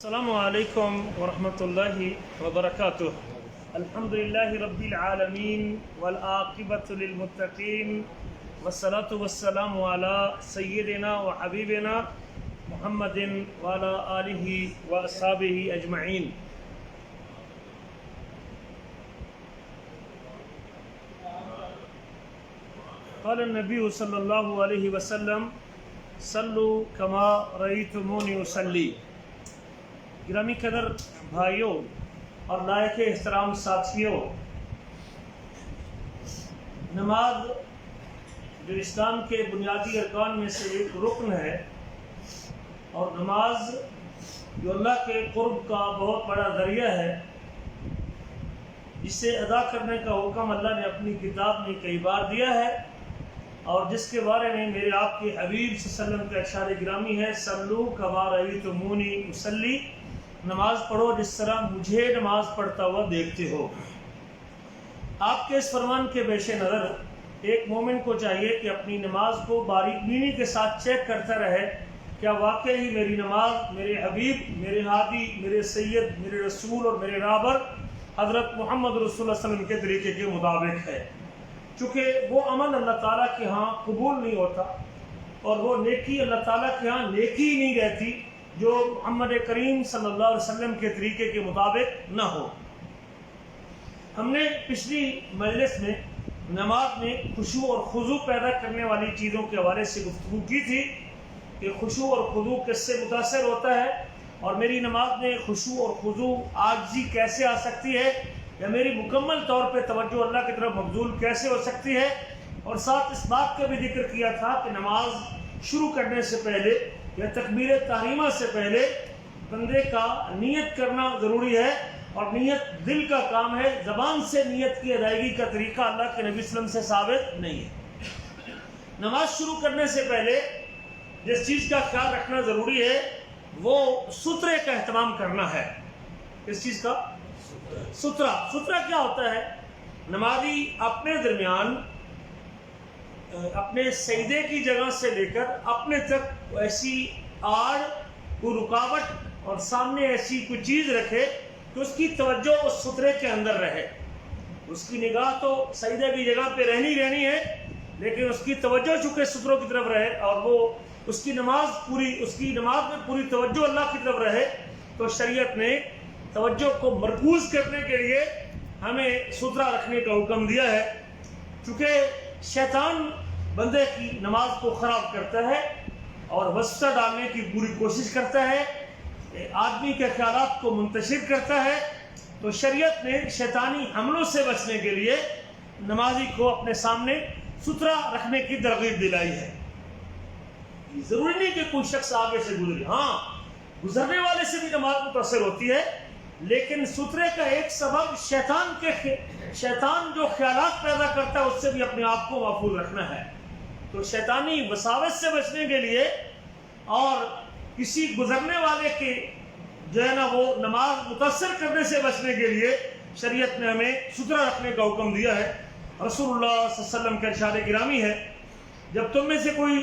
السلام علیکم ورحمۃ اللہ وبرکاتہ۔ الحمد للہ رب العالمین والعاقبۃ للمتقین والصلاة والسلام علی سیدنا و حبیبنا محمد وعلی آلہ واصحابہ اجمعین۔ قال النبی صلی اللہ علیہ وسلم صلوا کما رأیتمونی اصلی۔ گرامی قدر بھائیوں اور لائق احترام ساتھیوں، نماز جو اسلام کے بنیادی ارکان میں سے ایک رکن ہے، اور نماز جو اللہ کے قرب کا بہت بڑا ذریعہ ہے، جسے ادا کرنے کا حکم اللہ نے اپنی کتاب میں کئی بار دیا ہے، اور جس کے بارے میں میرے آپ کے حبیب صلی اللہ علیہ وسلم کا ارشاد گرامی ہے، صلو کما رأیتمونی اصلی، نماز پڑھو جس طرح مجھے نماز پڑھتا ہوا دیکھتے ہو۔ آپ کے اس فرمان کے پیش نظر ایک مومن کو چاہیے کہ اپنی نماز کو باریک بینی کے ساتھ چیک کرتا رہے، کیا واقعی میری نماز میرے حبیب، میرے ہادی، میرے سید، میرے رسول اور میرے رہبر حضرت محمد رسول اللہ صلی اللہ علیہ وسلم کے طریقے کے مطابق ہے۔ چونکہ وہ عمل اللہ تعالیٰ کے ہاں قبول نہیں ہوتا، اور وہ نیکی اللہ تعالیٰ کے ہاں نیکی ہی نہیں رہتی جو محمد کریم صلی اللہ علیہ وسلم کے طریقے کے مطابق نہ ہو۔ ہم نے پچھلی مجلس میں نماز میں خشوع اور خضوع پیدا کرنے والی چیزوں کے حوالے سے گفتگو کی تھی کہ خشوع اور خضوع کس سے متاثر ہوتا ہے، اور میری نماز میں خشوع اور خضوع عاجزی کیسے آ سکتی ہے، یا میری مکمل طور پہ توجہ اللہ کی طرف مبذول کیسے ہو سکتی ہے، اور ساتھ اس بات کا بھی ذکر کیا تھا کہ نماز شروع کرنے سے پہلے یا تکبیر تحریمہ سے پہلے بندے کا نیت کرنا ضروری ہے، اور نیت دل کا کام ہے، زبان سے نیت کی ادائیگی کا طریقہ اللہ کے نبی صلی اللہ علیہ وسلم سے ثابت نہیں ہے۔ نماز شروع کرنے سے پہلے جس چیز کا خیال رکھنا ضروری ہے وہ سترے کا اہتمام کرنا ہے۔ کس چیز کا؟ سترہ کیا ہوتا ہے؟ نمازی اپنے درمیان اپنے سجدے کی جگہ سے لے کر اپنے تک ایسی آڑ، کوئی رکاوٹ اور سامنے ایسی کوئی چیز رکھے کہ اس کی توجہ اس سترے کے اندر رہے۔ اس کی نگاہ تو سجدے کی جگہ پہ رہنی ہے، لیکن اس کی توجہ چونکہ ستروں کی طرف رہے، اور وہ اس کی نماز میں پوری توجہ اللہ کی طرف رہے، تو شریعت نے توجہ کو مرکوز کرنے کے لیے ہمیں سترہ رکھنے کا حکم دیا ہے۔ چونکہ شیطان بندے کی نماز کو خراب کرتا ہے اور وسوسہ ڈالنے کی پوری کوشش کرتا ہے، آدمی کے خیالات کو منتشر کرتا ہے، تو شریعت نے شیطانی حملوں سے بچنے کے لیے نمازی کو اپنے سامنے سترہ رکھنے کی ترغیب دلائی ہے۔ ضروری نہیں کہ کوئی شخص آگے سے گزرے، ہاں گزرنے والے سے بھی نماز متاثر ہوتی ہے، لیکن سترے کا ایک سبب شیطان جو خیالات پیدا کرتا ہے اس سے بھی اپنے آپ کو محفوظ رکھنا ہے۔ تو شیطانی وساوس سے بچنے کے لیے اور کسی گزرنے والے کے جو ہے نا وہ نماز متاثر کرنے سے بچنے کے لیے شریعت نے ہمیں سترہ رکھنے کا حکم دیا ہے۔ رسول اللہ صلی اللہ علیہ وسلم کا ارشاد گرامی ہے، جب تم میں سے کوئی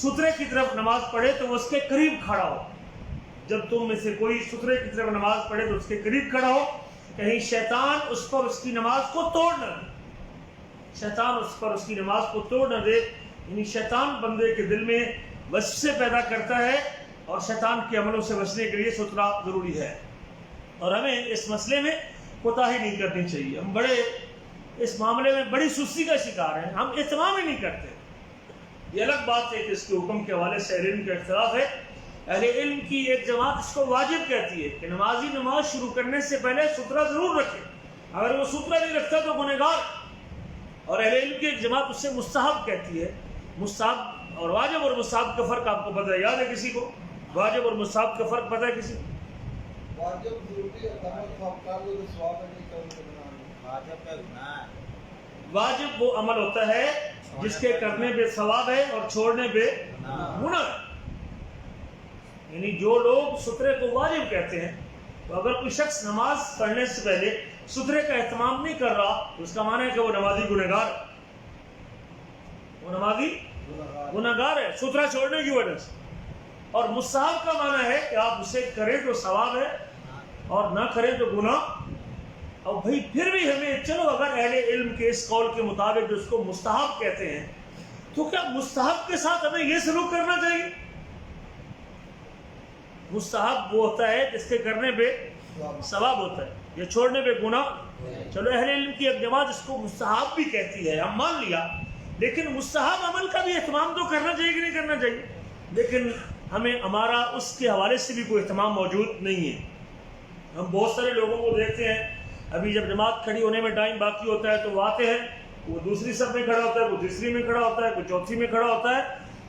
سترے کی طرف نماز پڑھے تو وہ اس کے قریب کھڑا ہو۔ جب تم میں سے کوئی سترے کی طرف نماز پڑھے تو اس کے قریب کھڑا ہو، کہیں شیطان اس پر اس کی نماز کو توڑ نہ دے۔ شیطان اس پر اس کی نماز کو توڑ نہ دے، یعنی شیطان بندے کے دل میں وسوسے پیدا کرتا ہے، اور شیطان کے عملوں سے بچنے کے لیے سترہ ضروری ہے، اور ہمیں اس مسئلے میں کوتاہی نہیں کرنی چاہیے۔ ہم اس معاملے میں بڑی سستی کا شکار ہیں، ہم اہتمام ہی نہیں کرتے۔ یہ الگ بات ہے کہ اس کے حکم کے حوالے سے اہل علم کا اختلاف ہے۔ اہل علم کی ایک جماعت اس کو واجب کہتی ہے کہ نمازی نماز شروع کرنے سے پہلے سترہ ضرور رکھے، اگر وہ سترہ نہیں رکھتا تو گنہگار۔ اور اہل علم کی ایک جماعت اس سے مستحب کہتی ہے۔ مستحب اور واجب اور مستحب کا فرق آپ کو پتہ ہے؟ یاد ہے کسی کو واجب اور مستحب کا فرق پتہ ہے کسی کو؟ واجب وہ عمل ہوتا ہے جس کے کرنے پہ ثواب ہے اور چھوڑنے پہ گناہ ہے، یعنی جو لوگ سترے کو واجب کہتے ہیں، تو اگر کوئی شخص نماز پڑھنے سے پہلے سترے کا اہتمام نہیں کر رہا تو اس کا معنی ہے کہ وہ نمازی گنہگار ہے، سترہ چھوڑنے کی وجہ سے۔ اور مستحب کا معنی ہے کہ آپ اسے کریں تو ثواب ہے اور نہ کریں تو گناہ. اور بھائی پھر بھی ہمیں چلو اگر اہل علم کے اس قول کے مطابق جو اس کو مستحب کہتے ہیں تو کیا مستحب کے ساتھ ہمیں یہ سلوک کرنا چاہیے؟ مستحب وہ ہوتا ہے جس کے کرنے پہ ثواب ہوتا ہے، یہ چھوڑنے پہ گناہ. چلو اہل علم کی ایک جماعت اس کو مستحب بھی کہتی ہے، ہم مان لیا، لیکن مستحب عمل کا بھی اہتمام تو کرنا چاہیے کہ نہیں کرنا چاہیے؟ لیکن ہمیں ہمارا اس کے حوالے سے بھی کوئی اہتمام موجود نہیں ہے. ہم بہت سارے لوگوں کو دیکھتے ہیں ابھی جب جماعت کھڑی ہونے میں ٹائم باقی ہوتا ہے تو وہ آتے ہیں، وہ دوسری صف میں کھڑا ہوتا ہے، وہ تیسری میں کھڑا ہوتا ہے، کوئی چوتھی میں کھڑا ہوتا ہے،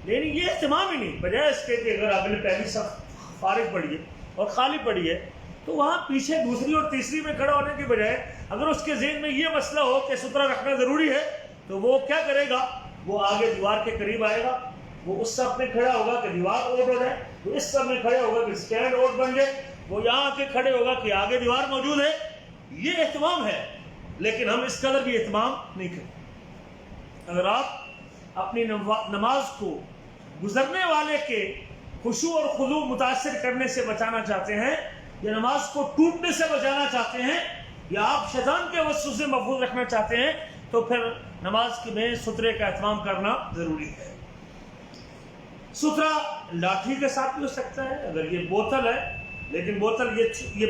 لیکن یہ اہتمام ہی نہیں. بجائے اس کے کہ اگر اگلے پہلی صف فارغ پڑی ہے اور خالی پڑی ہے تو وہاں پیچھے دوسری اور تیسری میں کھڑا ہونے کے بجائے اگر اس کے ذہن میں یہ مسئلہ ہو کہ سترہ رکھنا ضروری ہے تو وہ کیا کرے گا؟ وہ آگے دیوار کے قریب آئے گا، وہ اس صف میں کھڑا ہوگا کہ دیوار اوٹ ہو جائے، وہ اس صف میں کھڑے ہوگا کہ اسٹینڈ اوٹ بن جائے، وہ یہاں آ کے کھڑے ہوگا کہ آگے دیوار موجود ہے. یہ اہتمام ہے، لیکن ہم اس قدر بھی اہتمام نہیں کرتے. اگر آپ اپنی نماز کو گزرنے والے کے خشوع اور خضوع متاثر کرنے سے بچانا چاہتے ہیں، یا نماز کو ٹوٹنے سے بچانا چاہتے ہیں، یا آپ شیطان کے وسوسے سے محفوظ رکھنا چاہتے ہیں، تو پھر نماز میں سترے کا اہتمام کرنا ضروری ہے. سترہ لاٹھی کے ساتھ بھی ہو سکتا ہے، اگر یہ بوتل ہے، لیکن بوتل یہ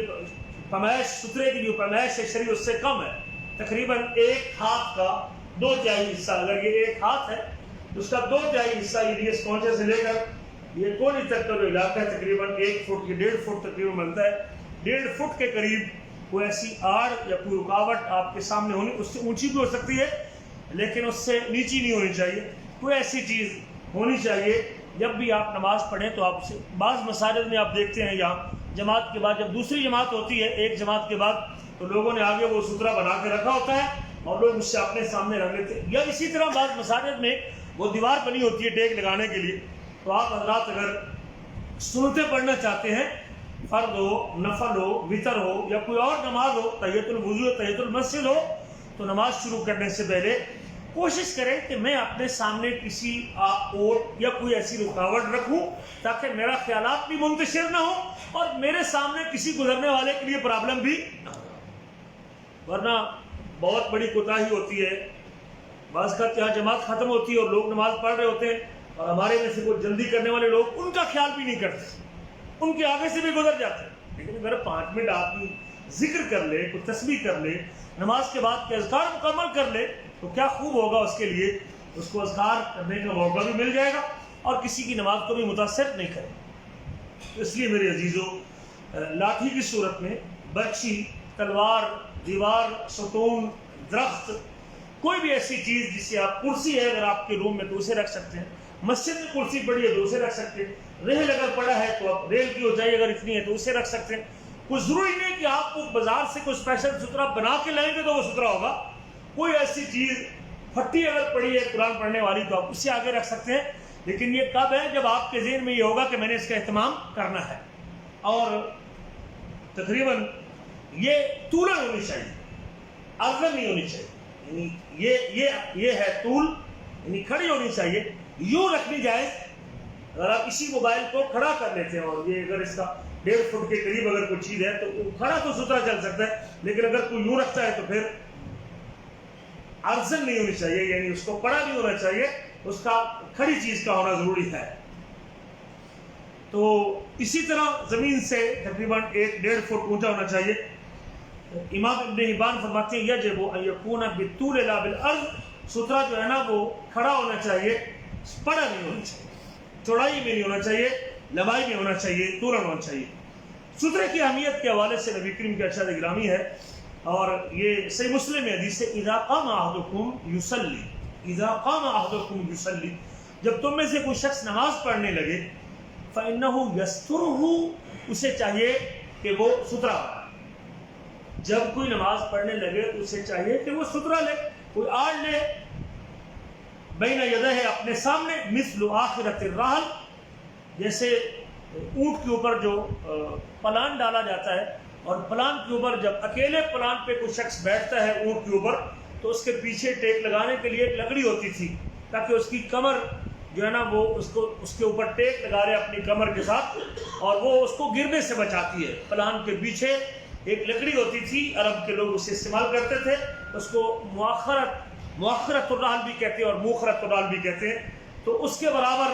پیمائش سترے کی جو پیمائش ہے شریع اس سے کم ہے، تقریباً ایک ہاتھ کا 2/3 حصہ. اگر یہ ایک ہاتھ ہے تو اس کا 2/3 حصہ یہ اس پہنچے سے لے کر یہ کونے تک کا جو علاقہ ہے تقریباً 1 فٹ یا 1.5 فٹ تقریباً بنتا ہے. 1.5 فٹ کے قریب کوئی ایسی آڑ یا کوئی رکاوٹ آپ کے سامنے ہونی، اس سے اونچی بھی ہو سکتی ہے لیکن اس سے نیچی نہیں ہونی چاہیے. کوئی ایسی چیز ہونی چاہیے جب بھی آپ نماز پڑھیں تو آپ اسے. بعض مساجد میں آپ دیکھتے ہیں یہاں جماعت کے بعد جب دوسری جماعت ہوتی ہے ایک جماعت کے بعد تو لوگوں نے آگے وہ سترہ بنا کے رکھا ہوتا ہے اور لوگ اس سے اپنے سامنے رکھ لیتے ہیں. یا اسی طرح بعض مساجد میں وہ دیوار بنی ہوتی ہے ٹیک لگانے کے لیے، تو آپ حضرات اگر سنتیں پڑھنا چاہتے ہیں، فرض ہو، نفل ہو، وتر ہو یا کوئی اور نماز ہو، تحیۃ الوضو، تحیۃ المسجد ہو، تو نماز شروع کرنے سے پہلے کوشش کریں کہ میں اپنے سامنے کسی اوٹ یا کوئی ایسی رکاوٹ رکھوں تاکہ میرا خیالات بھی منتشر نہ ہو اور میرے سامنے کسی گزرنے والے کے لیے پرابلم بھی نہ ہو. ورنہ بہت بڑی کوتاہی ہوتی ہے. بعض کا یہاں جماعت ختم ہوتی ہے اور لوگ نماز پڑھ رہے ہوتے ہیں اور ہمارے میں سے کوئی جلدی کرنے والے لوگ ان کا خیال بھی نہیں کرتے، ان کے آگے سے بھی گزر جاتے ہیں. لیکن اگر 5 منٹ آدمی ذکر کر لے، کوئی تسبیح کر لے، نماز کے بعد کے اذکار مکمل کر لے تو کیا خوب ہوگا اس کے لیے. اس کو اذکار کرنے کا موقع بھی مل جائے گا اور کسی کی نماز کو بھی متاثر نہیں کرے. اس لیے میرے عزیزو، لاٹھی کی صورت میں برچھی، تلوار، دیوار، ستون، درخت، کوئی بھی ایسی چیز جسے آپ، کرسی ہے اگر آپ کے روم میں تو اسے رکھ سکتے ہیں، مسجد میں کرسی پڑی ہے تو اسے رکھ سکتے ہیں، ریل اگر پڑا ہے تو آپ ریل کی ہو جائے اگر اتنی ہے تو اسے رکھ سکتے ہیں. کوئی ضروری نہیں کہ آپ کو بازار سے کوئی اسپیشل سترہ بنا کے لائیں گے تو وہ سترہ ہوگا. کوئی ایسی چیز پھٹی اگر پڑی ہے قرآن پڑھنے والی تو آپ اسے آگے رکھ سکتے ہیں، لیکن یہ کب ہے؟ جب آپ کے ذہن میں یہ ہوگا کہ میں نے اس کا اہتمام کرنا ہے. اور تقریباً یہ طولن ہونی چاہیے، عرضن نہیں ہونی چاہیے. یعنی یہ ہے طول، یعنی کھڑی ہونی چاہیے. یوں رکھنی جائے. اگر آپ اسی موبائل کو کھڑا کر لیتے ہیں اور یہ اگر اس کا 1.5 فٹ کے قریب اگر کوئی چیز ہے تو کھڑا تو سترہ چل سکتا ہے، لیکن اگر کوئی یوں رکھتا ہے تو پھر عرضن نہیں ہونی چاہیے، یعنی اس کو پڑا نہیں ہونا چاہیے، اس کا کھڑی چیز کا ہونا ضروری ہے. تو اسی طرح زمین سے تقریباً 1.5 فٹ اونچا ہونا چاہیے. امام ابن حبان فرماتے ہیں یجب ان یکون بالطول لا بالعرض، سترہ جو ہے نا وہ کھڑا ہونا چاہیے، پڑا نہیں ہونا چاہیے، چوڑائی میں نہیں ہونا چاہیے، لمبائی میں ہونا چاہیے، طولن ہونا چاہیے. سترے کی اہمیت کے حوالے سے نبی کریم کی ارشاد گرامی ہے اور یہ صحیح مسلم میں حدیث ہے، اذا قام احدکم یصلی، اذا قام احدکم یصلی، جب تم میں سے کوئی شخص نماز پڑھنے لگے، فإنہ یسترہ، اسے چاہیے کہ وہ سترہ ہو. جب کوئی نماز پڑھنے لگے تو اسے چاہیے کہ وہ سترہ لے، کوئی آڑ لے، بین یدہ ہے اپنے سامنے، مثل آخرت الرحل، جیسے اونٹ کے اوپر جو پلان ڈالا جاتا ہے اور پلان کے اوپر جب اکیلے پلان پہ کوئی شخص بیٹھتا ہے اونٹ کے اوپر تو اس کے پیچھے ٹیک لگانے کے لیے ایک لکڑی ہوتی تھی تاکہ اس کی کمر جو ہے نا وہ اس کے اوپر ٹیک لگا رہے اپنی کمر کے ساتھ، اور وہ اس کو گرنے سے بچاتی ہے۔ پلان کے پیچھے ایک لکڑی ہوتی تھی، عرب کے لوگ اسے استعمال کرتے تھے، اس کو مؤخرۃ الرحل بھی کہتے ہیں اور موخرۃ الرحل بھی کہتے ہیں۔ تو اس کے برابر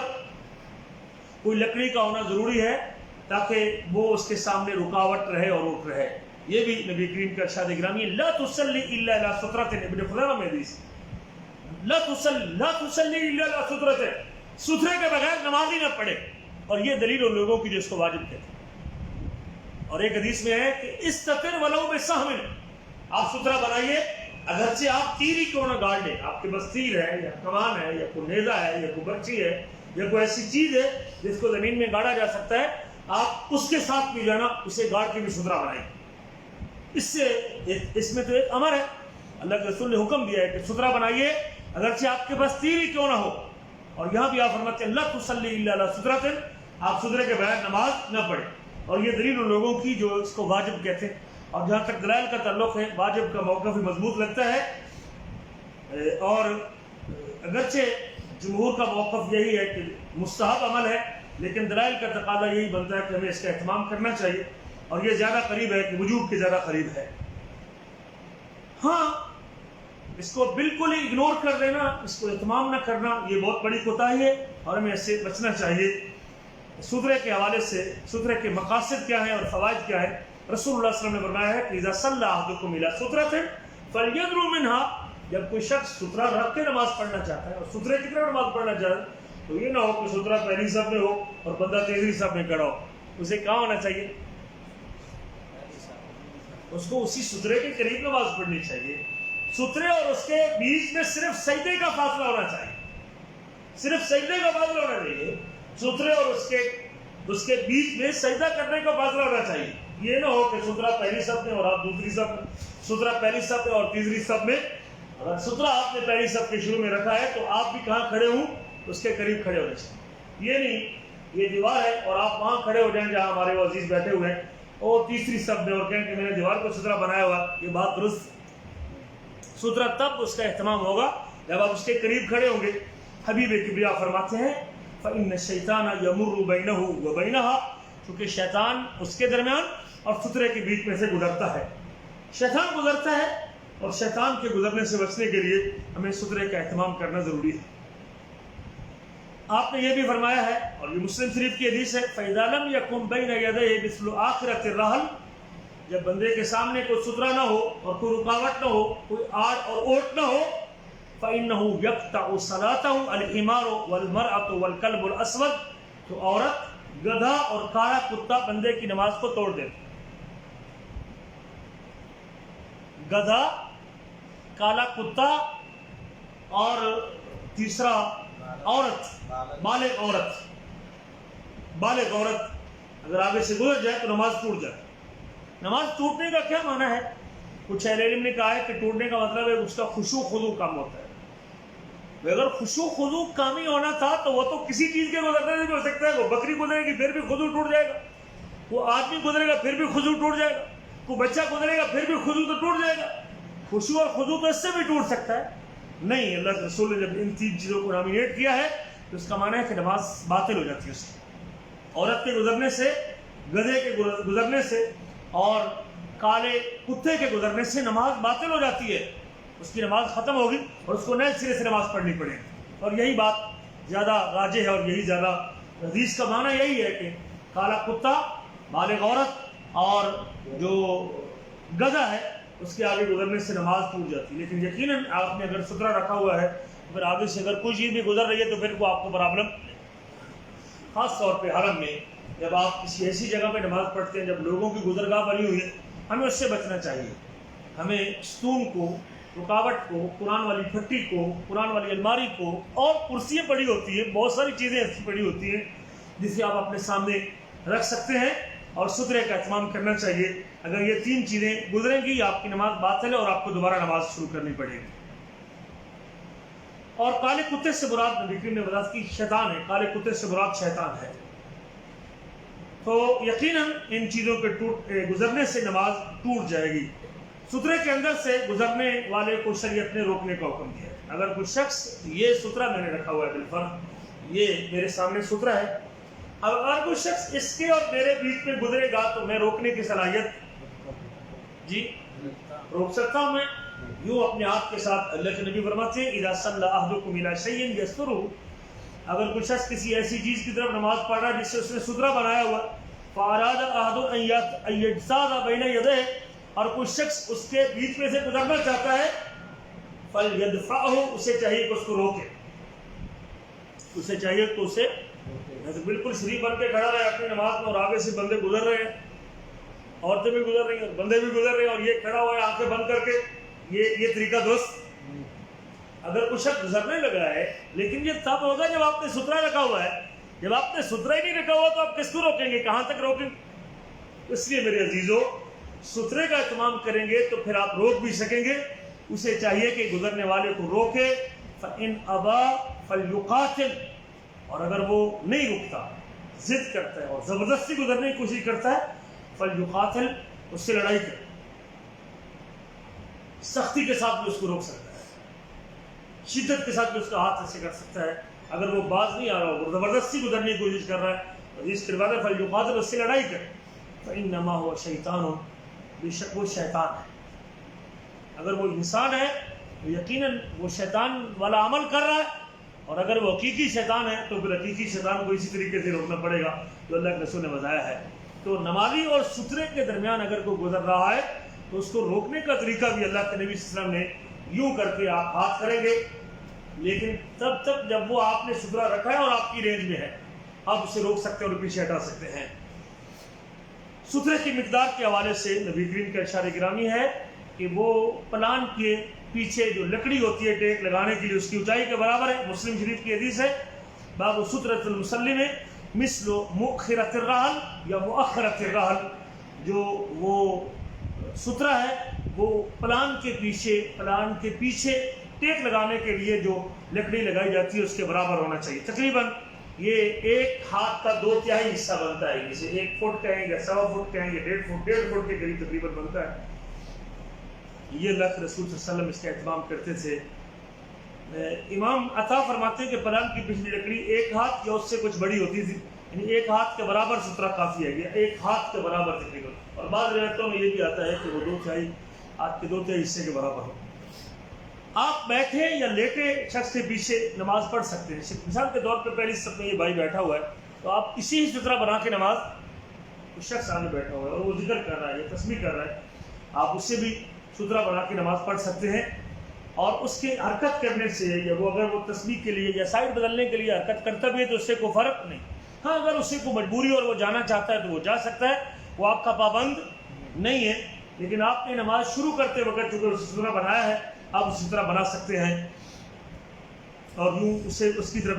کوئی لکڑی کا ہونا ضروری ہے تاکہ وہ اس کے سامنے رکاوٹ رہے اور اٹھ رہے۔ یہ بھی نبی کریم کا ارشاد گرامی ہے، لا تصلی الا علی سترۃ، ابن خزیمہ میں حدیث، لا تصلی الا علی سترۃ، سترے کے بغیر نماز ہی نہ پڑھے۔ اور یہ دلیل ان لوگوں کی جو اس کو واجب کہتے ہیں۔ اور ایک حدیث میں ہے کہ استتر ولو بسہم، آپ سترہ بنائیے اگرچہ آپ تیر ہی کیوں نہ گاڑ لیں، آپ کے پاس تیر ہے یا کمان ہے یا کوئی نیزہ ہے یا کوئی برچی ہے یا کوئی ایسی چیز ہے جس کو زمین میں گاڑا جا سکتا ہے، آپ اس کے ساتھ بھی جانا اسے گاڑ کے بھی سترہ بنائیں۔ اس میں تو ایک امر ہے، اللہ کے رسول نے حکم دیا ہے کہ سترہ بنائیے اگرچہ آپ کے پاس تیر ہی کیوں نہ ہو۔ اور یہاں بھی آپ فرماتے ہیں لا تصلی الا علی سترۃ، آپ سترے کے بغیر نماز نہ پڑھیں۔ اور یہ دلیل ان لوگوں کی جو اس کو واجب کہتے ہیں۔ اور جہاں تک دلائل کا تعلق ہے، واجب کا موقف بھی مضبوط لگتا ہے، اور اگرچہ جمہور کا موقف یہی ہے کہ مستحب عمل ہے، لیکن دلائل کا تقاضا یہی بنتا ہے کہ ہمیں اس کا اہتمام کرنا چاہیے، اور یہ زیادہ قریب ہے کہ وجوب کے زیادہ قریب ہے۔ ہاں، اس کو بالکل ہی اگنور کر دینا، اس کو اہتمام نہ کرنا، یہ بہت بڑی کوتاہی ہے اور ہمیں اس سے بچنا چاہیے۔ سترے کے حوالے سے سترے کے مقاصد کیا ہیں اور فوائد کیا ہے، رسول اللہ صلی اللہ علیہ وسلم نے فرمایا ہے کہ اذا صلی احدکم الی سترۃ فلیدنو منها، جب کوئی شخص سترہ رکھ کے نماز پڑھنا چاہتا ہے اور سترے کی طرح نماز پڑھنا چاہتا ہے تو یہ نہ ہو کہ سترہ پہلی صف میں ہو اور بندہ تیسری صف میں کھڑا ہو، اسے کہاں ہونا چاہیے؟ اس کو اسی سترے کے قریب نماز پڑھنی چاہیے۔ سترے اور اس کے بیچ میں صرف سجدے کا فاصلہ ہونا چاہیے، صرف سجدے کا فاصلہ ہونا چاہیے۔ سترے اور اس کے بیچ میں سجدہ کرنے کا فاصلہ ہونا چاہیے۔ یہ نہ ہو کہ سترہ پہلی صف میں اور آپ دوسری صف میں، سترہ پہلی صف میں اور تیسری صف میں۔ اگر سترہ آپ نے پہلی صف کے شروع میں رکھا ہے تو آپ بھی کہاں کھڑے ہوں؟ اس کے قریب کھڑے ہونے چاہیے۔ یہ نہیں یہ دیوار ہے اور آپ وہاں کھڑے ہو جائیں جہاں ہمارے وہ عزیز بیٹھے ہوئے ہیں اور تیسری صف میں، اور کہیں کہ میں نے دیوار کو سترہ بنایا ہوا، یہ بات درست۔ سترہ تب اس کا اہتمام ہوگا جب آپ اس کے قریب کھڑے ہوں گے۔ حبیب کبریٰ فرماتے ہیں فَإِنَّ الشَّيْطَانَ يَمُرُّ بَيْنَهُ وَبَيْنَهَا، کیونکہ شیطان اس کے درمیان اور سترے کے بیچ میں سے گزرتا ہے، شیطان گزرتا ہے، اور شیطان کے گزرنے سے بچنے کے لیے ہمیں سترے کا اہتمام کرنا ضروری ہے۔ آپ نے یہ بھی فرمایا ہے، اور یہ مسلم شریف کی حدیث ہے، فَإِذَا لَمْ يَكُنْ بَيْنَ يَدَيْهِ مِثْلُ آخِرَةِ الرَّحْلِ، جب بندے کے سامنے کوئی سترہ نہ ہو اور کوئی رکاوٹ نہ ہو، کوئی آڑ اور اوٹ نہ ہو، فَإِنَّهُ يَقْطَعُ صَلَاتَهُ الْحِمَارُ وَالْمَرْأَةُ وَالْكَلْبُ الْأَسْوَدُ، تو عورت، گدھا اور کالا کتا بندے کی نماز کو توڑ دیتے۔ گدھا، کالا کتا اور تیسرا عورت، بالغ عورت اگر آگے سے گزر جائے تو نماز ٹوٹ جائے۔ نماز ٹوٹنے کا کیا معنی ہے؟ کچھ اہل علم نے کہا ہے کہ ٹوٹنے کا مطلب ہے اس کا خشوع خضوع کم ہوتا ہے۔ اگر خشوع خضوع کام ہی ہونا تھا تو وہ تو کسی چیز کے گزرنے سے بھی ہو سکتا ہے، وہ بکری گزرے گی پھر بھی خضوع ٹوٹ جائے گا، وہ آدمی گزرے گا پھر بھی خضوع ٹوٹ جائے گا، کوئی بچہ گزرے گا پھر بھی خضوع تو ٹوٹ جائے گا۔ خشوع اور خضوع تو اس سے بھی ٹوٹ سکتا ہے۔ نہیں، اللہ کے رسول نے جب ان تین چیزوں کو نامینیٹ کیا ہے تو اس کا معنی ہے کہ نماز باطل ہو جاتی ہے اس کی۔ عورت کے گزرنے سے، گدھے کے گزرنے سے اور کالے کتے کے گزرنے سے نماز باطل ہو جاتی ہے، اس کی نماز ختم ہوگی اور اس کو نئے سرے سے نماز پڑھنی پڑے گی۔ اور یہی بات زیادہ راجح ہے اور یہی زیادہ حدیث کا معنی یہی ہے کہ کالا کتا، بالغ عورت اور جو گدھا ہے اس کے آگے گزرنے سے نماز ٹوٹ جاتی ہے۔ لیکن یقیناً آپ نے اگر سترہ رکھا ہوا ہے پھر آگے سے اگر کوئی چیز بھی گزر رہی ہے تو پھر کو آپ کو پرابلم، خاص طور پہ حرم میں جب آپ کسی ایسی جگہ پہ نماز پڑھتے ہیں جب لوگوں کی گزرگاہ بنی ہوئی ہے، ہمیں اس سے بچنا چاہیے۔ ہمیں ستون کو، رکاوٹ کو، قرآن والی پھٹی کو، قرآن والی الماری کو، اور کرسیاں پڑی ہوتی ہیں، بہت ساری چیزیں ایسی پڑی ہوتی ہیں جسے آپ اپنے سامنے رکھ سکتے ہیں، اور سترے کا اہتمام کرنا چاہیے۔ اگر یہ تین چیزیں گزریں گی آپ کی نماز باطل ہے اور آپ کو دوبارہ نماز شروع کرنی پڑے گی۔ اور کالے کتے سے مراد نبی کریم نے وضاحت کی شیطان ہے، کالے کتے سے مراد شیطان ہے۔ تو یقیناً ان چیزوں کے گزرنے سے نماز ٹوٹ جائے گی۔ سترے کے اندر سے گزرنے والے کو شریعت نے روکنے کا حکم دیا ہے۔ اگر کوئی شخص یہ سترہ میں نے رکھا ہوا ہے بالفرض، یہ میرے سامنے سترا ہے، اب اگر کوئی شخص اس کے اور میرے بیچ میں گزرے گا تو میں روکنے کی صلاحیت جی روک سکتا ہوں میں؟ یوں اپنے آپ کے ساتھ اللہ کے نبی فرماتے ہیں اذا صلی احدکم الی شیء یسترہ، اگر کوئی شخص کسی ایسی چیز کی طرف نماز پڑھ رہا ہے جس سے اس نے سترا بنایا ہوا، فاراد احد ان یجتاز بین یدیہ، اور کوئی شخص اس کے بیچ میں سے گزرنا چاہتا ہے، فلیدفعہ، اسے چاہیے کہ اس کو روکے، اسے چاہیے کہ اسے بالکل شریف بن کے کھڑا رہے اپنی نماز میں، اور آگے سے بندے گزر رہے ہیں، عورتیں بھی گزر رہی ہیں اور بندے بھی گزر رہے ہیں، اور یہ کھڑا ہوا ہے آنکھیں بند کر کے، یہ طریقہ درست؟ اگر کوئی شخص گزرنے لگا ہے، لیکن یہ تب ہوگا جب آپ نے سترا رکھا ہوا ہے، جب آپ نے سترا ہی نہیں رکھا ہوا تو آپ کس کو روکیں گے، کہاں تک روکیں گے؟ اس لیے میرے عزیزو، سترے کا اہتمام کریں گے تو پھر آپ روک بھی سکیں گے، اسے چاہیے کہ گزرنے والے کو روکے، فَإِنْ أَبَى فَلْيُقَاتِلْ، اور اگر وہ نہیں رکتا، ضد کرتا ہے اور زبردستی گزرنے کی کوشش کرتا ہے، فَلْيُقَاتِلْ، اس سے لڑائی کرے، سختی کے ساتھ بھی اس کو روک سکتا ہے، شدت کے ساتھ بھی اس کا ہاتھ ایسے کر سکتا ہے، اگر وہ باز نہیں آ رہا ہو، زبردستی گزرنے کی کوشش کر رہا ہے، حدیث کے بعد فَلْيُقَاتِلْ، اس سے لڑائی کرے، فَإِنَّمَا هُوَ شَيْطَانٌ، بے شک وہ شیطان ہے، اگر وہ انسان ہے تو یقیناً وہ شیطان والا عمل کر رہا ہے، اور اگر وہ حقیقی شیطان ہے تو پھر حقیقی شیطان کو اسی طریقے سے روکنا پڑے گا جو اللہ کے رسول نے بتایا ہے۔ تو نمازی اور سترے کے درمیان اگر کوئی گزر رہا ہے تو اس کو روکنے کا طریقہ بھی اللہ کے نبی صلی اللہ علیہ وسلم نے یوں کر کے آپ ہاتھ کریں گے، لیکن تب تک جب وہ آپ نے سترا رکھا ہے اور آپ کی رینج میں ہے، آپ اسے روک سکتے ہیں اور پیچھے ہٹا سکتے ہیں۔ سترے کی مقدار کے حوالے سے نبی کریم کا ارشاد گرامی ہے کہ وہ پلان کے پیچھے جو لکڑی ہوتی ہے ٹیک لگانے کے لیے اس کی اونچائی کے برابر ہے، مسلم شریف کی حدیث ہے، باب سترۃ المصلی میں مثل مؤخرۃ الرحل یا مؤخرۃ الرحل، جو وہ سترا ہے وہ پلان کے پیچھے ٹیک لگانے کے لیے جو لکڑی لگائی جاتی ہے اس کے برابر ہونا چاہیے، تقریباً یہ ایک ہاتھ کا 2/3 حصہ بنتا ہے، جسے 1 فٹ کہیں یا 1.25 فٹ کہیں یا 1.5 فٹ کے قریب تقریباً بنتا ہے۔ یہ اللہ کے رسول صلی اللہ علیہ وسلم اس کا اہتمام کرتے تھے۔ امام عطا فرماتے ہیں کہ پلان کی پچھلی لکڑی 1 ہاتھ یا اس سے کچھ بڑی ہوتی تھی، یعنی 1 ہاتھ کے برابر سترا کافی ہے، یہ 1 ہاتھ کے برابر تقریباً، اور بعض روایتوں میں یہ بھی آتا ہے کہ وہ 2/3 ہاتھ کے 2/3 حصے کے برابر ہو۔ آپ بیٹھے یا لیٹے شخص کے پیچھے نماز پڑھ سکتے ہیں، مثال کے طور پہ پہلی صف میں یہ بھائی بیٹھا ہوا ہے تو آپ کسی ہی سترا بنا کے نماز، اس شخص سامنے بیٹھا ہوا ہے اور وہ ذکر کر رہا ہے یا تسبیح کر رہا ہے، آپ اس سے بھی سترا بنا کے نماز پڑھ سکتے ہیں، اور اس کے حرکت کرنے سے یا وہ اگر وہ تسبیح کے لیے یا سائڈ بدلنے کے لیے حرکت کرتا بھی ہے تو اس سے کوئی فرق نہیں۔ ہاں اگر اس سے کوئی مجبوری اور وہ جانا چاہتا ہے تو وہ جا سکتا ہے، وہ آپ کا پابند نہیں ہے، لیکن آپ نے نماز شروع کرتے وقت چونکہ سترا بنایا ہے آپ اس طرح بنا سکتے ہیں، اور یوں اسے اس کی طرف۔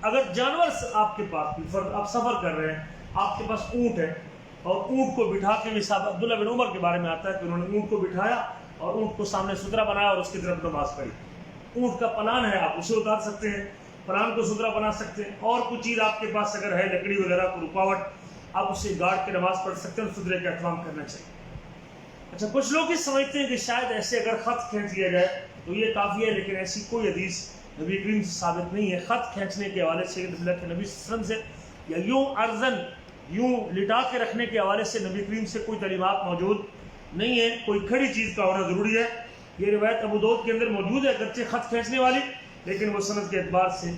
اگر جانور آپ کے پاس، آپ سفر کر رہے ہیں، آپ کے پاس اونٹ ہے، اور اونٹ کو بٹھا کے بھی صاحب عبداللہ بن عمر کے بارے میں آتا ہے کہ انہوں نے اونٹ کو بٹھایا اور اونٹ کو سامنے سترا بنایا اور اس کی طرف نماز پڑھی۔ اونٹ کا پلان ہے، آپ اسے اتار سکتے ہیں، پلان کو سترا بنا سکتے ہیں، اور کوئی چیز آپ کے پاس اگر ہے لکڑی وغیرہ کو رکاوٹ، آپ اسے گاڑ کے نماز پڑھ سکتے ہیں، سترے کا اہتمام کرنا چاہیے۔ اچھا، کچھ لوگ یہ سمجھتے ہیں کہ شاید ایسے اگر خط کھینچ لیا جائے تو یہ کافی ہے، لیکن ایسی کوئی حدیث نبی کریم سے ثابت نہیں ہے۔ خط کھینچنے کے حوالے سے اللہ کے نبی صلی اللہ علیہ وسلم سے یا یوں ارزن یوں لٹا کے رکھنے کے حوالے سے نبی کریم سے کوئی تعلیمات موجود نہیں ہے، کوئی کھڑی چیز کا ہونا ضروری ہے۔ یہ روایت ابو داؤد کے اندر موجود ہے اگرچہ خط کھینچنے والی، لیکن وہ سند کے اعتبار سے،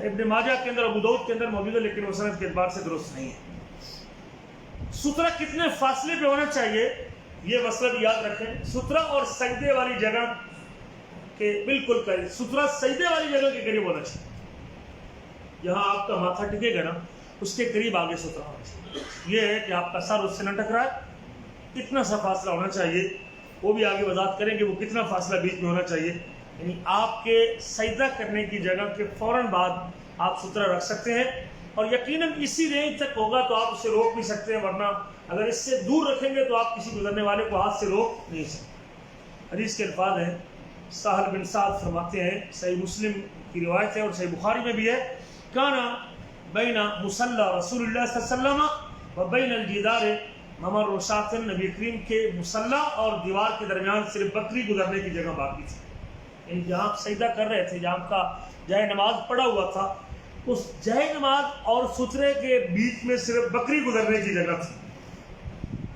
ابن ماجہ کے اندر، ابو داؤد کے اندر موجود ہے لیکن وہ سند کے اعتبار سے درست نہیں ہے۔ سترا کتنے فاصلے پہ ہونا چاہیے یہ مسئلہ بھی یاد رکھیں۔ سترا اور سجدے والی جگہ کے بالکل قریب، سترا سجدے والی جگہ کے قریب ہونا چاہیے، جہاں آپ کا ماتھا ٹکے گا نا اس کے قریب آگے سترا ہونا چاہیے۔ یہ ہے کہ آپ کا سر اس سے نہ ٹکرائے، کتنا سا فاصلہ ہونا چاہیے وہ بھی آگے وضاحت کریں کہ وہ کتنا فاصلہ بیچ میں ہونا چاہیے، یعنی آپ کے سجدہ کرنے کی جگہ کے فوراً بعد آپ سترا رکھ سکتے ہیں، اور یقیناً اسی رینج تک ہوگا تو آپ اسے روک بھی سکتے ہیں، ورنہ اگر اس سے دور رکھیں گے تو آپ کسی گزرنے والے کو ہاتھ سے روک نہیں سکتے۔ حدیث کے الفاظ ہیں، سہل بن سعد فرماتے ہیں، صحیح مسلم کی روایت ہے اور صحیح بخاری میں بھی ہے، کانا بین مصلی رسول اللہ صلی اللہ علیہ وسلم و بین الجدار ممر رشاۃ، نبی کریم کے مصلی اور دیوار کے درمیان صرف بکری گزرنے کی جگہ باقی تھی، یعنی جہاں آپ سجدہ کر رہے تھے، جہاں آپ کا جائے نماز پڑا ہوا تھا، اس جائے نماز اور سترے کے بیچ میں صرف بکری گزرنے کی جگہ تھی.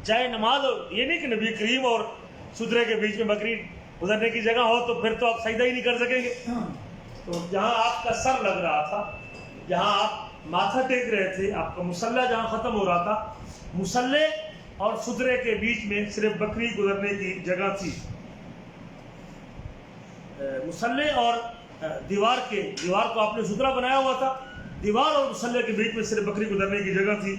جائے نماز، یہ نہیں کہ نبی کریم اور سترے کے بیچ میں بکری گزرنے کی جگہ ہو تو پھر تو آپ سجدہ ہی نہیں کر سکیں گے. تو جہاں آپ کا سر لگ رہا تھا، جہاں آپ ماتھا ٹیک رہے تھے، آپ کا مصلی جہاں ختم ہو رہا تھا، مصلی اور سترے کے بیچ میں صرف بکری گزرنے کی جگہ تھی. مصلی اور دیوار کو آپ نے سترا بنایا ہوا تھا، دیوار اور مصلی کے بیچ میں صرف بکری گزرنے کی جگہ تھی.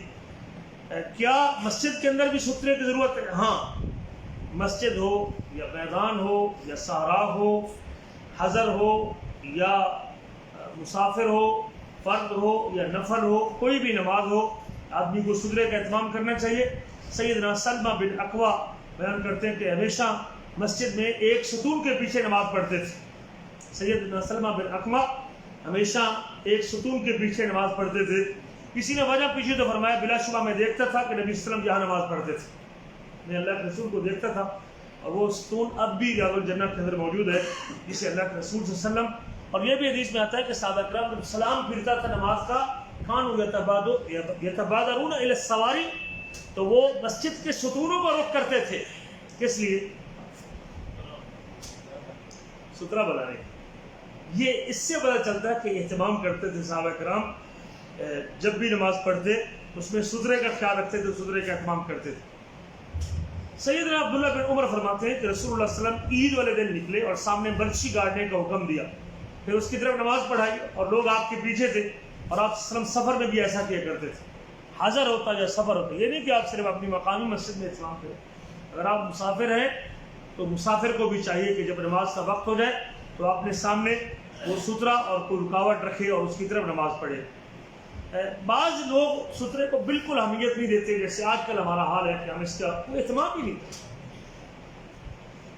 کیا مسجد کے اندر بھی سترے کی ضرورت ہے؟ ہاں، مسجد ہو یا میدان ہو یا صحرا ہو، حضر ہو یا مسافر ہو، فرد ہو یا نفل ہو، کوئی بھی نماز ہو، آدمی کو سترے کا اہتمام کرنا چاہیے. سیدنا سلمہ بن اکوع بیان کرتے ہیں کہ ہمیشہ مسجد میں ایک ستون کے پیچھے نماز پڑھتے تھے. سیدنا سلمہ بن اکوع ہمیشہ ایک ستون کے پیچھے نماز پڑھتے تھے. کسی نے وجہ پوچھی تو فرمایا بلا شبہ میں دیکھتا تھا کہ نبی صلی اللہ علیہ وسلم جہاں نماز پڑھتے تھے، میں اللہ کے رسول کو دیکھتا تھا، اور وہ ستون اب بھی ریاض الجنہ کے اندر موجود ہے جسے اللہ کے رسول صلی اللہ علیہ وسلم. اور یہ بھی حدیث میں آتا ہے کہ صحابہ کرام جب سلام پھرتا تھا نماز کا، کانوا یتبادرون الی السواری، تو وہ مسجد کے ستونوں کو رخ کرتے تھے. کس لیے؟ سترا بنانے. یہ اس سے پتہ چلتا ہے کہ اہتمام کرتے تھے صحابہ کرام، جب بھی نماز پڑھتے اس میں سترے کا خیال رکھتے تھے، سترے کا اہتمام کرتے تھے. سیدنا عبداللہ بن عمر فرماتے ہیں کہ رسول اللہ صلی اللہ علیہ وسلم عید والے دن نکلے اور سامنے برچھی گاڑنے کا حکم دیا، پھر اس کی طرف نماز پڑھائی اور لوگ آپ کے پیچھے تھے. اور آپ صلی اللہ علیہ وسلم سفر میں بھی ایسا کیا کرتے تھے، حضر ہوتا یا سفر ہوتا. یہ نہیں کہ آپ صرف اپنی مقامی مسجد میں اہتمام کریں، اگر آپ مسافر ہیں تو مسافر کو بھی چاہیے کہ جب نماز کا وقت ہو جائے تو اپنے سامنے وہ سترا اور کوئی رکاوٹ رکھے اور اس کی طرف نماز پڑھے. بعض لوگ سترے کو بالکل اہمیت نہیں دیتے، جیسے آج کل ہمارا حال ہے کہ ہم اس کا کوئی اہتمام ہی نہیں کرتے،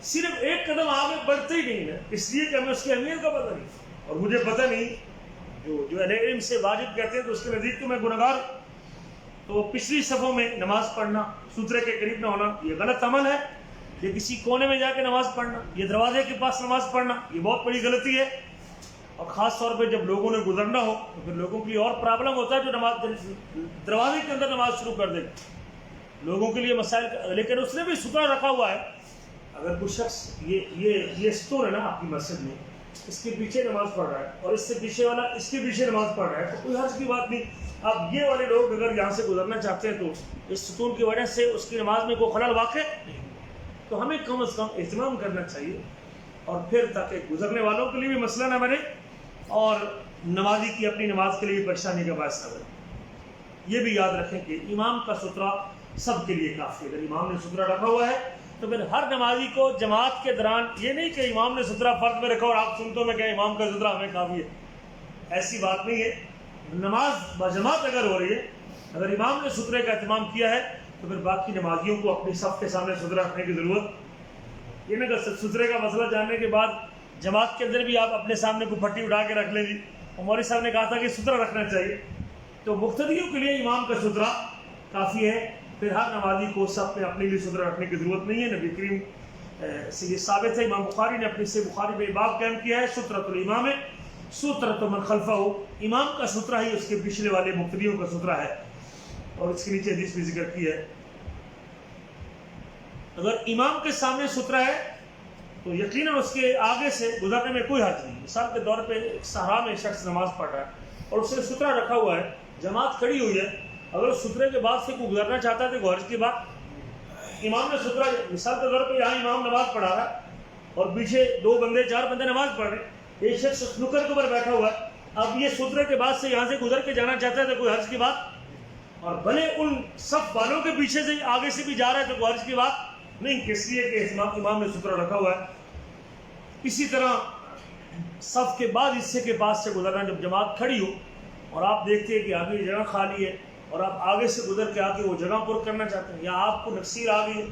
صرف ایک قدم آگے بڑھتے ہی نہیں ہے، اس لیے کہ ہمیں اس کی اہمیت کا پتہ نہیں. اور مجھے پتہ نہیں، جو اہل علم سے واجب کہتے ہیں تو اس کے نزدیک تو میں گنہگار ہوں. تو پچھلی صفوں میں نماز پڑھنا، سترے کے قریب نہ ہونا، یہ غلط عمل ہے. یہ کسی کونے میں جا کے نماز پڑھنا، یہ دروازے کے پاس نماز پڑھنا، یہ بہت بڑی غلطی ہے. اور خاص طور پہ جب لوگوں نے گزرنا ہو تو پھر لوگوں کے لیے اور پرابلم ہوتا ہے جو نماز دروازے کے اندر نماز شروع کر دے، لوگوں کے لیے مسائل. لیکن اس نے بھی سترا رکھا ہوا ہے. اگر کوئی شخص یہ ستون ہے نا آپ کی مسجد میں، اس کے پیچھے نماز پڑھ رہا ہے اور اس سے پیچھے والا اس کے پیچھے نماز پڑھ رہا ہے تو کوئی حرج کی بات نہیں. اب یہ والے لوگ اگر یہاں سے گزرنا چاہتے ہیں تو اس ستون کی وجہ سے اس کی نماز میں کوئی خلل واقع نہیں، تو ہمیں کم از کم اہتمام کرنا چاہیے. اور پھر تاکہ گزرنے والوں کے لیے بھی مسئلہ نہ بنے اور نمازی کی اپنی نماز کے لیے بھی پریشانی کا باعث نہ بنے. یہ بھی یاد رکھیں کہ امام کا سترا سب کے لیے کافی ہے. اگر امام نے سترا رکھا ہوا ہے تو پھر ہر نمازی کو جماعت کے دوران یہ نہیں کہ امام نے سترا فرد میں رکھا اور آپ سنتوں میں کہیں امام کا سترا ہمیں کافی ہے، ایسی بات نہیں ہے. نماز بجماعت اگر ہو رہی ہے، اگر امام نے سترے کا اہتمام کیا ہے تو پھر باقی نمازیوں کو اپنی صف کے سامنے سترا رکھنے کی ضرورت. یہ نہ کہ سترے کا مسئلہ جاننے کے بعد جماعت کے اندر بھی آپ اپنے سامنے کو پھٹی اٹھا کے رکھ لیں جی. مولوی صاحب نے کہا تھا کہ سترا رکھنا چاہیے، تو مقتدیوں کے لیے امام کا سترا کافی ہے. پھر ہر نمازی کو سب میں اپنے لیے سترا رکھنے کی ضرورت نہیں ہے. نبی کریم سے یہ ثابت ہے، امام بخاری نے اپنی صحیح بخاری میں باب قائم کیا ہے، سترۃ الامام سترۃ من خلفہ. امام کا سترا ہی اس کے پچھلے والے مقتدیوں کا سترا ہے. اور اس کے نیچے حدیث بھی ذکر کی ہے، اگر امام کے سامنے سترا ہے تو یقیناً اس کے آگے سے گزرنے میں کوئی حرج نہیں. مثال کے طور پہ صحرا میں شخص نماز پڑھ رہا ہے اور اس نے سترا رکھا ہوا ہے، جماعت کھڑی ہوئی ہے، اگر اس سترے کے بعد سے کوئی گزرنا چاہتا ہے تو کوئی حرج کی بات. امام نے سترا، مثال کے طور پہ یہاں امام نماز پڑھا رہا ہے اور پیچھے 2 بندے 4 بندے نماز پڑھ رہے ہیں، ایک شخص نکر کے اوپر بیٹھا ہوا ہے، اب یہ سترے کے بعد سے یہاں سے گزر کے جانا چاہتا ہے تو کوئی حرج کی بات. اور بھلے ان سب والوں کے پیچھے سے آگے سے بھی جا رہا ہے تو کوئی حرج کی بات نہیں، اس لیے کہ امام نے سترا رکھا ہوا ہے. اسی طرح صف کے بعد حصے کے پاس سے گزرنا، جب جماعت کھڑی ہو اور آپ دیکھتے ہیں کہ آگے جگہ خالی ہے اور آپ آگے سے گزر کے آ کے وہ جگہ پر کرنا چاہتے ہیں، یا آپ کو نقصیر آ گئی،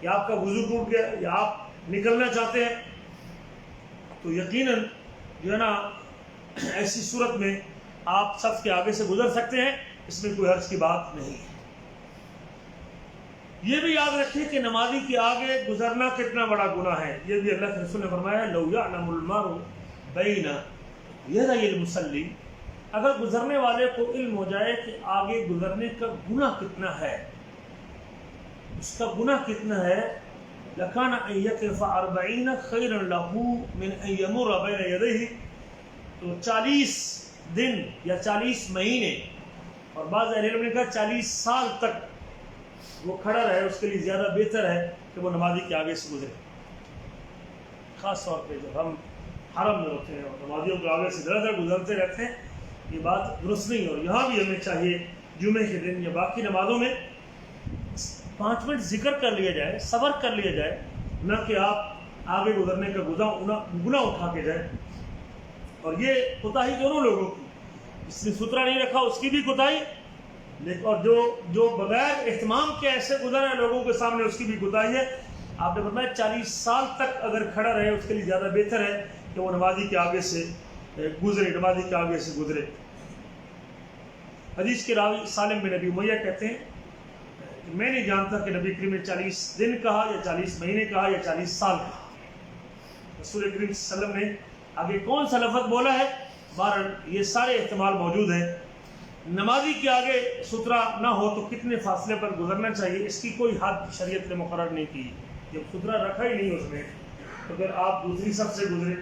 یا آپ کا وضو ٹوٹ گیا، یا آپ نکلنا چاہتے ہیں، تو یقیناً جو ہے نا ایسی صورت میں آپ صف کے آگے سے گزر سکتے ہیں، اس میں کوئی حرج کی بات نہیں ہے. یہ بھی یاد رکھیں کہ نمازی کے آگے گزرنا کتنا بڑا گناہ ہے. یہ بھی اللہ کے رسول نے فرمایا لو یعلم المرء بین یدی المصلی اگر گزرنے والے کو علم ہو جائے کہ آگے گزرنے کا گناہ کتنا ہے، اس کا گناہ کتنا ہے، لَكَانَ أَن يَقِفَ 40 خَيْرًا لَهُ مِنْ أَن يَمُرَّ بَيْنَ يَدَيْهِ، تو 40 دن یا 40 مہینے، اور بعض اہل علم نے کہا 40 سال تک وہ کھڑا رہے، اس کے لیے زیادہ بہتر ہے کہ وہ نمازی کے آگے سے گزرے۔ خاص طور پہ جب ہم حرم میں ہوتے ہیں اور نمازیوں کے آگے سے در گزرتے رہتے ہیں، یہ بات درست نہیں، اور یہاں بھی ہمیں چاہیے جمعے کے دن یا باقی نمازوں میں 5 منٹ ذکر کر لیا جائے، صبر کر لیا جائے، نہ کہ آپ آگے گزرنے کا گناہ اٹھا کے جائیں۔ اور یہ کوتاہی دونوں لوگوں کی، جس نے سترہ نہیں رکھا اس کی بھی کوتاہی، اور جو بغیر اہتمام کے ایسے گزر رہے لوگوں کے سامنے اس کی بھی کوتاہی ہے۔ آپ نے فرمایا 40 سال تک اگر کھڑا رہے اس کے لیے زیادہ بہتر ہے کہ وہ نمازی کے آگے سے گزرے، نمازی کے آگے سے گزرے۔ حدیث کے راوی سالم بن ابی امیہ کہتے ہیں کہ میں نہیں جانتا کہ نبی کریم نے 40 دن کہا یا 40 مہینے کہا یا 40 سال کہا۔ رسول کریم صلی اللہ علیہ وسلم نے آگے کون سا لفظ بولا ہے، بہرحال یہ سارے احتمال موجود ہیں۔ نمازی کے آگے سترہ نہ ہو تو کتنے فاصلے پر گزرنا چاہیے، اس کی کوئی حد شریعت نے مقرر نہیں کی۔ جب سترہ رکھا ہی نہیں اس میں، تو پھر آپ دوسری صف سے گزرے،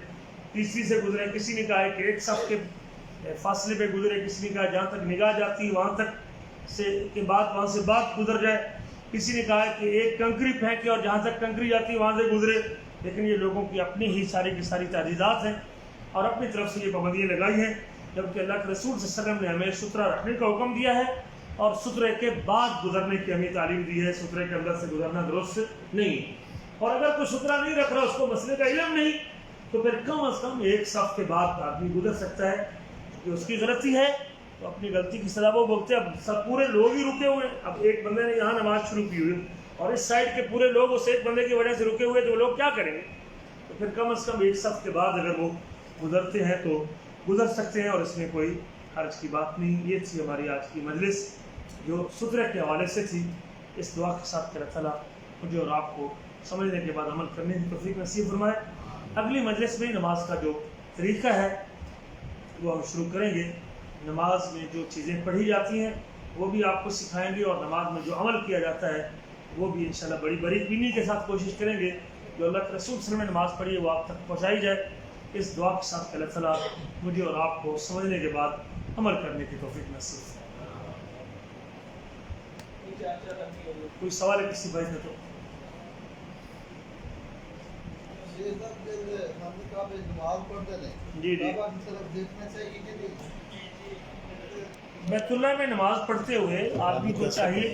تیسری سے گزرے، کسی نے کہا ہے کہ ایک صف کے فاصلے پہ گزرے، کسی نے کہا جہاں تک نگاہ جاتی وہاں تک سے کے بعد وہاں سے بعد گزر جائے، کسی نے کہا ہے کہ ایک کنکری پھینکے اور جہاں تک کنکری جاتی وہاں سے گزرے۔ لیکن یہ لوگوں کی اپنی ہی ساری کی ساری تعزیزات ہیں اور اپنی طرف سے یہ پابندیاں لگائی ہیں، جبکہ اللہ کے رسول صلی اللہ علیہ وسلم نے ہمیں سترہ رکھنے کا حکم دیا ہے اور سترے کے بعد گزرنے کی ہمیں تعلیم دی ہے، سترے کے اندر سے گزرنا درست نہیں۔ اور اگر کوئی سترہ نہیں رکھ رہا، اس کو مسئلے کا علم نہیں، تو پھر کم از کم ایک صف کے بعد آدمی گزر سکتا ہے، کہ اس کی غلطی ہے تو اپنی غلطی کی سزا وہ بھگتے۔ اب سب پورے لوگ ہی رکے ہوئے ہیں، اب ایک بندے نے یہاں نماز شروع کی ہوئی اور اس سائڈ کے پورے لوگ اس ایک بندے کی وجہ سے رکے ہوئے، تو وہ لوگ کیا کریں گے؟ تو پھر کم از کم ایک صف کے بعد اگر وہ گزرتے ہیں تو گزر سکتے ہیں، اور اس میں کوئی حرج کی بات نہیں۔ یہ تھی ہماری آج کی مجلس جو سترے کے حوالے سے تھی۔ اس دعا کے ساتھ کہ اللہ تعالیٰ مجھے اور آپ کو سمجھنے کے بعد عمل کرنے کی توفیق نصیب فرمائے۔ اگلی مجلس میں نماز کا جو طریقہ ہے وہ ہم شروع کریں گے۔ نماز میں جو چیزیں پڑھی جاتی ہیں وہ بھی آپ کو سکھائیں گے، اور نماز میں جو عمل کیا جاتا ہے وہ بھی انشاءاللہ بڑی بینی کے ساتھ کوشش کریں گے جو اللہ کے رسول صلی اللہ علیہ وسلم نے نماز پڑھی ہے وہ آپ تک پہنچائی جائے۔ اس دعا کے ساتھ کہ اللہ تعالیٰ مجھے اور آپ کو سمجھنے کے بعد عمل کرنے کی توفیق نصیب فرمائے۔ کوئی سوال ہے کسی بھائی نے تو؟ جی جی، بیت اللہ میں نماز پڑھتے ہوئے آدمی کو چاہیے